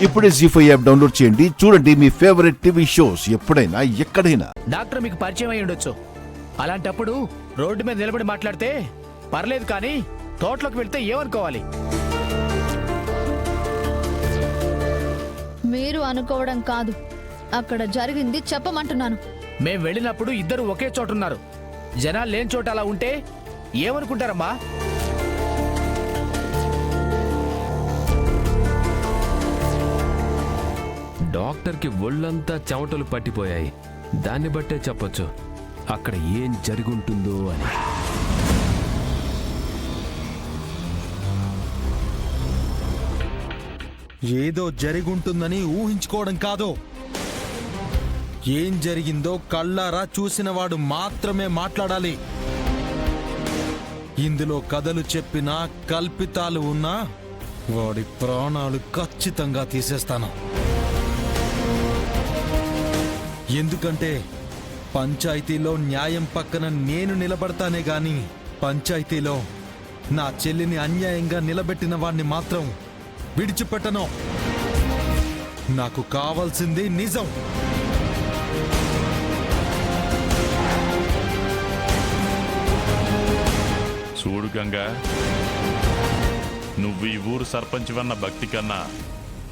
ఇప్పుడే జీ5 app download చేయండి. చూడండి మీ ఫేవరెట్ టీవీ షోస్ ఎప్పుడైనా ఎక్కడైనా. డాక్టర్ మీకు పరిచయం అయి ఉండొచ్చు. అలాంటప్పుడు రోడ్డు మీద నిలబడి మాట్లాడితే పర్లేదు, కానీ తోటలోకి వెళ్తే ఏమనుకోవాలి? మీరు అనుకోవడం కాదు, అక్కడ జరిగింది చెప్పమంటున్నాను. మేం వెళ్ళినప్పుడు ఇద్దరు ఒకే చోటున్నారు. జనాలు లేని చోట అలా ఉంటే ఏమనుకుంటారమ్మా? డాక్టర్కి ఒళ్ళంతా చెమటలు పట్టిపోయాయి. దాన్ని బట్టే చెప్పొచ్చు అక్కడ ఏం జరుగుంటుందో అని. ఏదో జరిగుంటుందని ఊహించుకోవడం కాదు, ఏం జరిగిందో కళ్ళారా చూసినవాడు మాత్రమే మాట్లాడాలి. ఇందులో కథలు చెప్పినా కల్పితాలు ఉన్నా వాడి ప్రాణాలు ఖచ్చితంగా తీసేస్తాను. ఎందుకంటే పంచాయతీలో న్యాయం పక్కన నేను నిలబడతానే గాని పంచాయతీలో నా చెల్లిని అన్యాయంగా నిలబెట్టిన వాణ్ణి మాత్రం విడిచిపెట్టను. నాకు కావాల్సింది నిజం. చూడు గంగా, నువ్వు ఈ ఊరు సర్పంచ్ అన్న భక్తి కన్నా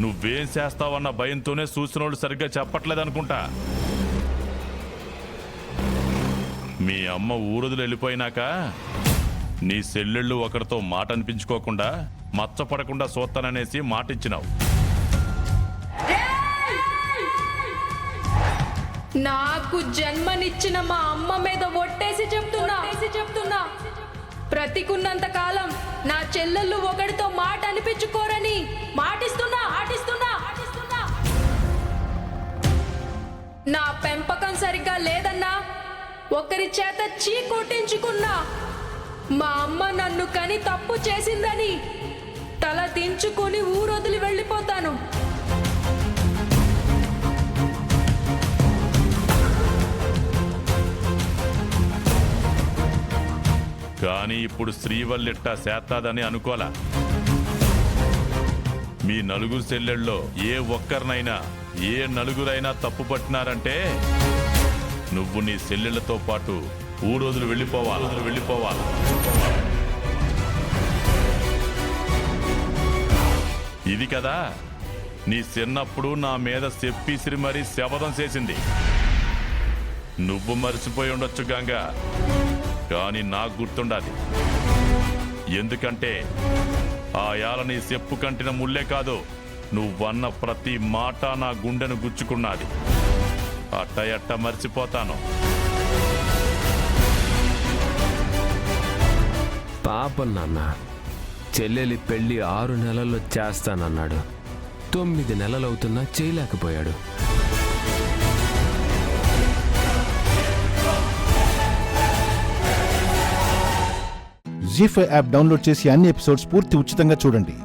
నువ్వేం చేస్తావన్న భయంతోనే చూసినోళ్ళు సరిగ్గా చెప్పట్లేదనుకుంటా. మీ అమ్మ ఊరుదులు వెళ్ళిపోయినాక నీ సెల్లెళ్ళు ఒకరితో మాట అనిపించుకోకుండా మచ్చపడకుండా సోత్తాననేసి మాటిచ్చినావు. నాకు జన్మనిచ్చిన మా అమ్మ మీద ఒట్టేసి చెప్తున్నా బ్రతికున్నంత కాలం నా చెల్లెళ్ళు ఒకడితో మాట అనిపించుకోరని మాటిస్తున్నా. నా పెంపకం సరిగ్గా లేదన్నా ఒకరి చేత చీ కొట్టించుకున్నా. మా అమ్మ నన్ను కని తప్పు చేసిందని తల దించుకుని ఊరొదిలి వెళ్ళిపోతాను. కానీ ఇప్పుడు శ్రీవల్లిట్ట చేస్తాదని అనుకోలా. మీ నలుగురు చెల్లెళ్ళలో ఏ ఒక్కరినైనా ఏ నలుగురైనా తప్పు పట్టినారంటే నువ్వు నీ చెల్లెళ్లతో పాటు ఊరోజులు వెళ్ళిపోవాలి. ఇది కదా నీ చిన్నప్పుడు నా మీద చెప్పిసిరి మరీ శపథం చేసింది. నువ్వు మర్చిపోయి ఉండొచ్చు గంగా, కానీ నాకు గుర్తుండాలి. ఎందుకంటే ఆ యాల నీ చెప్పు కంటిన ముల్లే కాదు, నువ్వన్న ప్రతి మాట నా గుండెను గుచ్చుకున్నది. అట్ట మర్చిపోతాను. పాపం నాన్న, చెల్లెలి పెళ్లి 6 నెలల్లో చేస్తానన్నాడు. 9 నెలలవుతున్నా చేయలేకపోయాడు. జీ5 యాప్ డౌన్లోడ్ చేసి అన్ని ఎపిసోడ్స్ పూర్తి ఉచితంగా చూడండి.